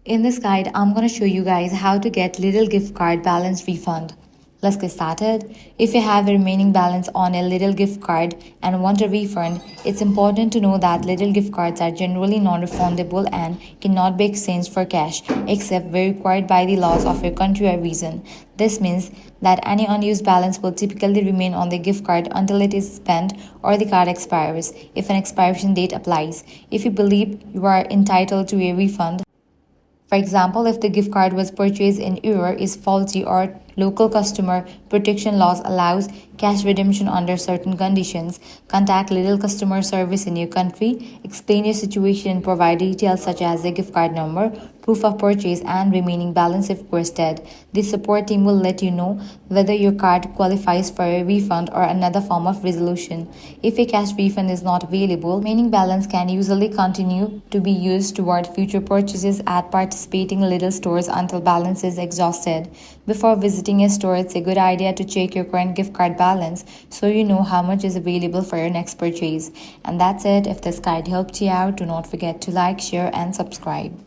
In this guide, I'm going to show you guys how to get Lidl Gift Card balance refund. Let's get started. If you have a remaining balance on a Lidl Gift Card and want a refund, it's important to know that Lidl Gift Cards are generally non-refundable and cannot be exchanged for cash, except where required by the laws of your country or region. This means that any unused balance will typically remain on the gift card until it is spent or the card expires, if an expiration date applies. If you believe you are entitled to a refund, for example, if the gift card was purchased in error, is faulty, or local customer protection laws allows cash redemption under certain conditions, contact Lidl customer service in your country, explain your situation and provide details such as the gift card number, proof of purchase and remaining balance if requested. The support team will let you know whether your card qualifies for a refund or another form of resolution. If a cash refund is not available, remaining balance can usually continue to be used toward future purchases at participating Lidl stores until balance is exhausted. Before visiting a store, it's a good idea to check your current gift card balance so you know how much is available for your next purchase. And that's it. If this guide helped you out, do not forget to like, share and subscribe.